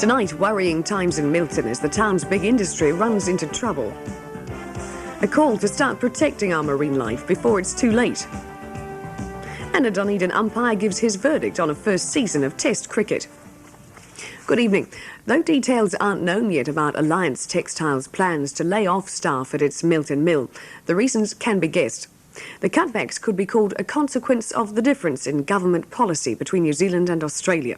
Tonight, worrying times in Milton as the town's big industry runs into trouble. A call to start protecting our marine life before it's too late. And a Dunedin umpire gives his verdict on a first season of Test cricket. Good evening. Though details aren't known yet about Alliance Textiles' plans to lay off staff at its Milton mill, the reasons can be guessed. The cutbacks could be called a consequence of the difference in government policy between New Zealand and Australia.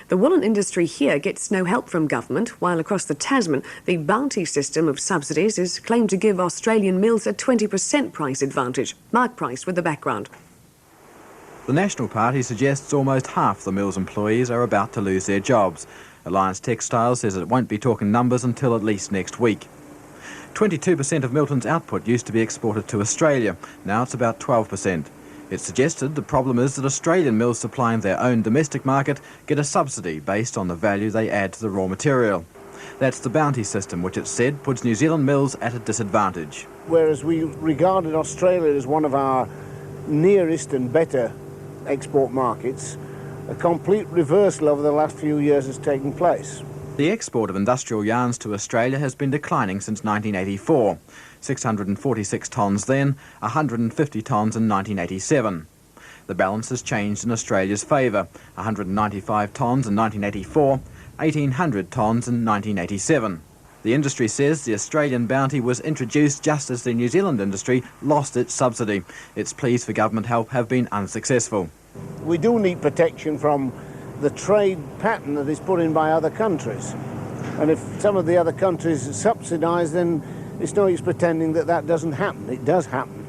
The woolen industry here gets no help from government, while across the Tasman, the bounty system of subsidies is claimed to give Australian mills a 20% price advantage. Mark Price with the background. The National Party suggests almost half the mill's employees are about to lose their jobs. Alliance Textiles says it won't be talking numbers until at least next week. 22% of Milton's output used to be exported to Australia. Now it's about 12%. It's suggested the problem is that Australian mills supplying their own domestic market get a subsidy based on the value they add to the raw material. That's the bounty system, which it's said puts New Zealand mills at a disadvantage. Whereas we regarded Australia as one of our nearest and better export markets, a complete reversal over the last few years has taken place. The export of industrial yarns to Australia has been declining since 1984. 646 tonnes then, 150 tonnes in 1987. The balance has changed in Australia's favour, 195 tonnes in 1984, 1,800 tonnes in 1987. The industry says the Australian bounty was introduced just as the New Zealand industry lost its subsidy. Its pleas for government help have been unsuccessful. We do need protection from the trade pattern that is put in by other countries. And if some of the other countries subsidise, then it's no use pretending that that doesn't happen. It does happen.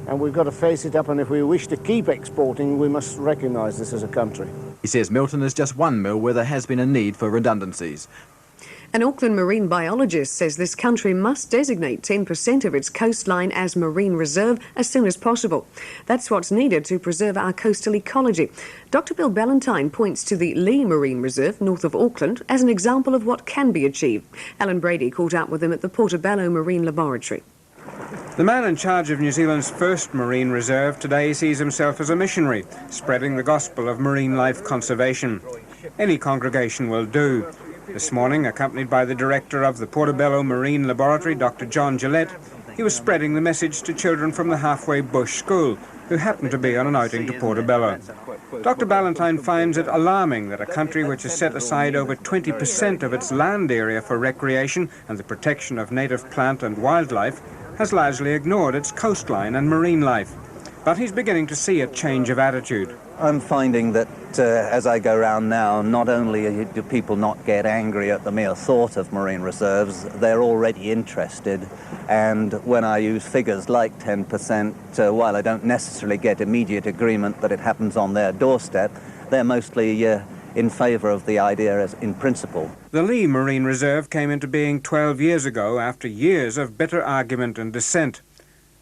And we've got to face it up, and if we wish to keep exporting, we must recognise this as a country. He says Milton is just one mill where there has been a need for redundancies. An Auckland marine biologist says this country must designate 10% of its coastline as marine reserve as soon as possible. That's what's needed to preserve our coastal ecology. Dr. Bill Ballantyne points to the Lee Marine Reserve north of Auckland as an example of what can be achieved. Alan Brady caught up with him at the Portobello Marine Laboratory. The man in charge of New Zealand's first marine reserve today sees himself as a missionary, spreading the gospel of marine life conservation. Any congregation will do. This morning, accompanied by the director of the Portobello Marine Laboratory, Dr. John Gillette, he was spreading the message to children from the Halfway Bush School, who happened to be on an outing to Portobello. Dr. Ballantyne finds it alarming that a country which has set aside over 20% of its land area for recreation and the protection of native plant and wildlife has largely ignored its coastline and marine life. But he's beginning to see a change of attitude. I'm finding that as I go around now, not only do people not get angry at the mere thought of marine reserves, they're already interested. And when I use figures like 10%, while I don't necessarily get immediate agreement that it happens on their doorstep, they're mostly in favour of the idea as in principle. The Lee Marine Reserve came into being 12 years ago after years of bitter argument and dissent.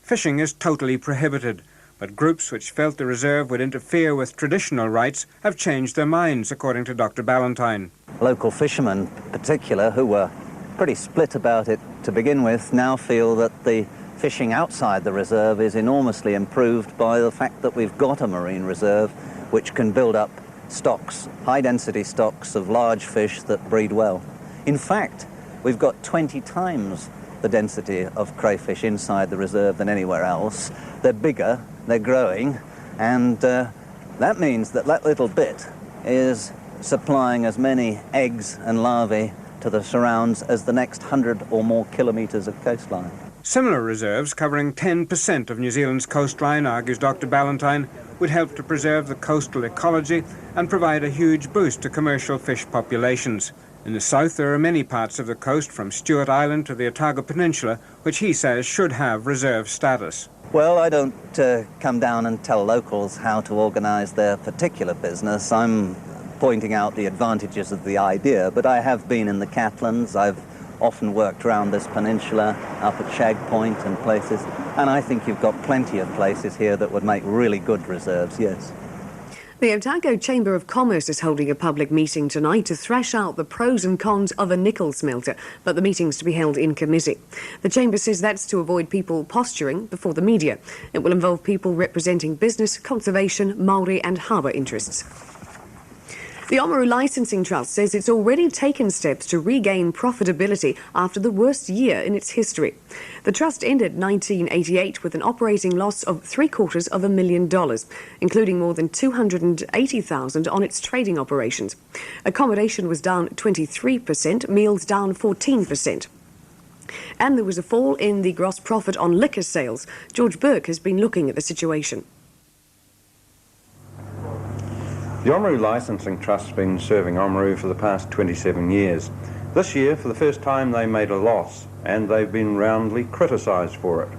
Fishing is totally prohibited, but groups which felt the reserve would interfere with traditional rights have changed their minds, according to Dr. Ballantyne. Local fishermen, in particular, who were pretty split about it to begin with, now feel that the fishing outside the reserve is enormously improved by the fact that we've got a marine reserve which can build up stocks, high-density stocks of large fish that breed well. In fact, we've got 20 times the density of crayfish inside the reserve than anywhere else. They're bigger, they're growing, and that means that that little bit is supplying as many eggs and larvae to the surrounds as the next 100 or more kilometres of coastline. Similar reserves covering 10% of New Zealand's coastline, argues Dr. Ballantyne, would help to preserve the coastal ecology and provide a huge boost to commercial fish populations. In the south, there are many parts of the coast, from Stewart Island to the Otago Peninsula, which he says should have reserve status. Well, I don't come down and tell locals how to organise their particular business. I'm pointing out the advantages of the idea, but I have been in the Catlins. I've often worked around this peninsula, up at Shag Point and places, and I think you've got plenty of places here that would make really good reserves, yes. The Otago Chamber of Commerce is holding a public meeting tonight to thrash out the pros and cons of a nickel smelter, but the meeting's to be held in committee. The Chamber says that's to avoid people posturing before the media. It will involve people representing business, conservation, Māori and harbour interests. The Oamaru Licensing Trust says it's already taken steps to regain profitability after the worst year in its history. The trust ended 1988 with an operating loss of $750,000, including more than $280,000 on its trading operations. Accommodation was down 23%, meals down 14%. And there was a fall in the gross profit on liquor sales. George Burke has been looking at the situation. The Oamaru Licensing Trust has been serving Oamaru for the past 27 years. This year, for the first time, they made a loss, and they've been roundly criticised for it.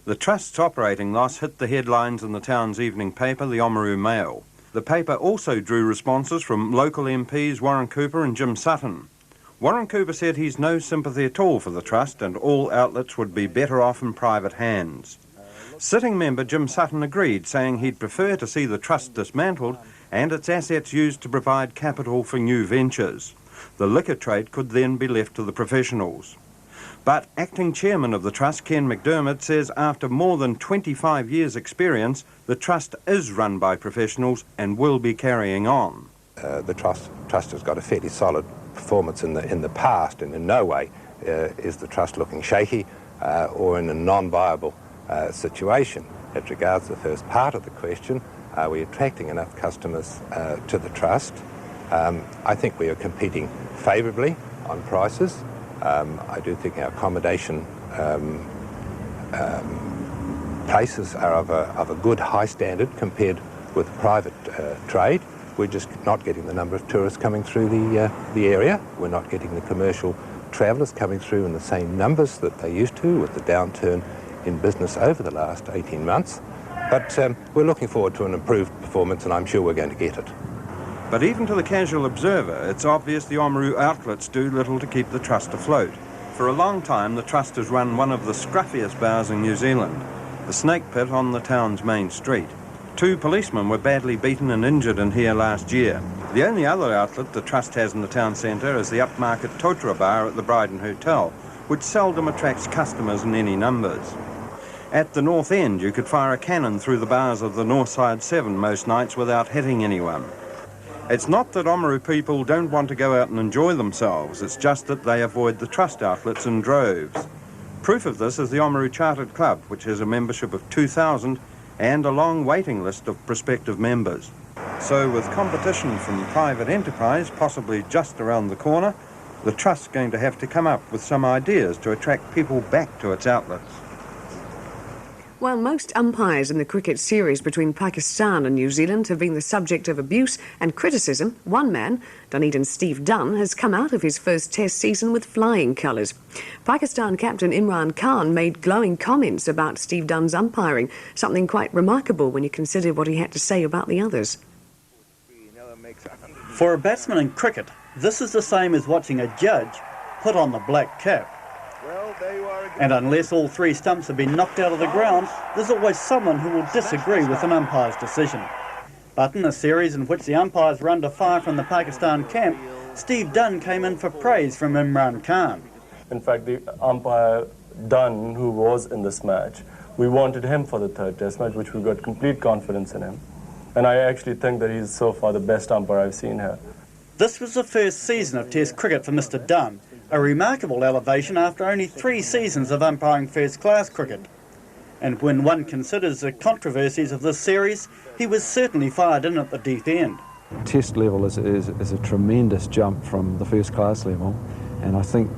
The Trust's operating loss hit the headlines in the town's evening paper, the Oamaru Mail. The paper also drew responses from local MPs Warren Cooper and Jim Sutton. Warren Cooper said he's no sympathy at all for the Trust and all outlets would be better off in private hands. Sitting member Jim Sutton agreed, saying he'd prefer to see the Trust dismantled and its assets used to provide capital for new ventures. The liquor trade could then be left to the professionals. But acting chairman of the Trust, Ken McDermott, says after more than 25 years' experience, the Trust is run by professionals and will be carrying on. The Trust has got a fairly solid performance in the past, and in no way is the Trust looking shaky or in a non-viable situation. As regards the first part of the question, are we attracting enough customers to the Trust? I think we are competing favourably on prices. I do think our accommodation prices are of a good high standard compared with private trade. We're just not getting the number of tourists coming through the area. We're not getting the commercial travellers coming through in the same numbers that they used to with the downturn in business over the last 18 months. But we're looking forward to an improved performance, and I'm sure we're going to get it. But even to the casual observer, it's obvious the Oamaru outlets do little to keep the Trust afloat. For a long time, the Trust has run one of the scruffiest bars in New Zealand, the Snake Pit on the town's main street. 2 policemen were badly beaten and injured in here last year. The only other outlet the Trust has in the town centre is the upmarket Totura bar at the Bryden Hotel, which seldom attracts customers in any numbers. At the north end, you could fire a cannon through the bars of the Northside 7 most nights without hitting anyone. It's not that Oamaru people don't want to go out and enjoy themselves, it's just that they avoid the Trust outlets in droves. Proof of this is the Oamaru Chartered Club, which has a membership of 2,000 and a long waiting list of prospective members. So with competition from private enterprise possibly just around the corner, the Trust's going to have to come up with some ideas to attract people back to its outlets. While most umpires in the cricket series between Pakistan and New Zealand have been the subject of abuse and criticism, one man, Dunedin Steve Dunn, has come out of his first Test season with flying colours. Pakistan captain Imran Khan made glowing comments about Steve Dunn's umpiring, something quite remarkable when you consider what he had to say about the others. For a batsman in cricket, this is the same as watching a judge put on the black cap. And unless all 3 stumps have been knocked out of the ground, there's always someone who will disagree with an umpire's decision. But in a series in which the umpires were under fire from the Pakistan camp, Steve Dunn came in for praise from Imran Khan. In fact, the umpire Dunn, who was in this match, we wanted him for the 3rd Test match, which we got complete confidence in him. And I actually think that he's so far the best umpire I've seen here. This was the first season of Test cricket for Mr Dunn, a remarkable elevation after only 3 seasons of umpiring first-class cricket. And when one considers the controversies of this series, he was certainly fired in at the deep end. Test level is a tremendous jump from the first-class level, and I think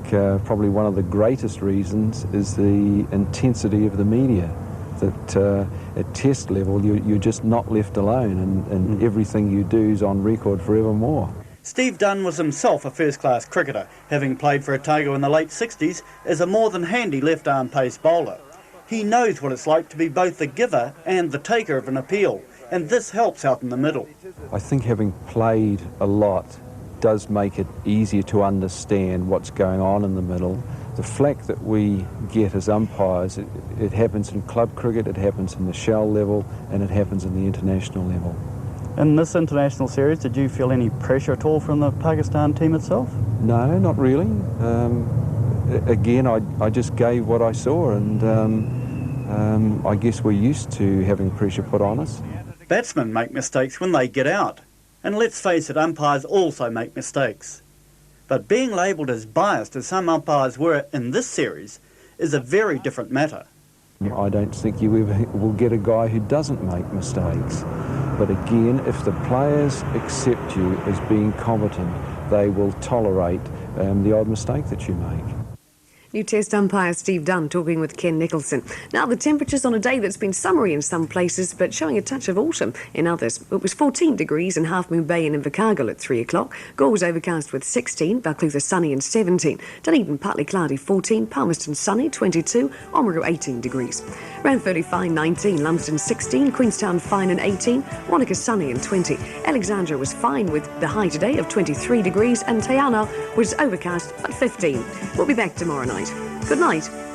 probably one of the greatest reasons is the intensity of the media. That at Test level you're just not left alone, and everything you do is on record forevermore. Steve Dunn was himself a first-class cricketer, having played for Otago in the late 60s as a more than handy left-arm pace bowler. He knows what it's like to be both the giver and the taker of an appeal, and this helps out in the middle. I think having played a lot does make it easier to understand what's going on in the middle. The flack that we get as umpires, it happens in club cricket, it happens in the shell level, and it happens in the international level. In this international series, did you feel any pressure at all from the Pakistan team itself? No, not really. Again, I just gave what I saw, and I guess we're used to having pressure put on us. Batsmen make mistakes when they get out. And let's face it, umpires also make mistakes. But being labelled as biased as some umpires were in this series is a very different matter. I don't think you ever will get a guy who doesn't make mistakes. But again, if the players accept you as being competent, they will tolerate the odd mistake that you make. New Test umpire Steve Dunn talking with Ken Nicholson. Now, the temperatures on a day that's been summery in some places, but showing a touch of autumn in others. It was 14 degrees in Half Moon Bay and Invercargill at 3 o'clock. Gore was overcast with 16, Balclutha sunny and 17. Dunedin partly cloudy 14, Palmerston sunny 22, Oamaru 18 degrees. Ranfurly fine 19, Lumsden 16, Queenstown fine and 18, Wanaka sunny and 20. Alexandra was fine with the high today of 23 degrees and Te Anau was overcast at 15. We'll be back tomorrow night. Good night.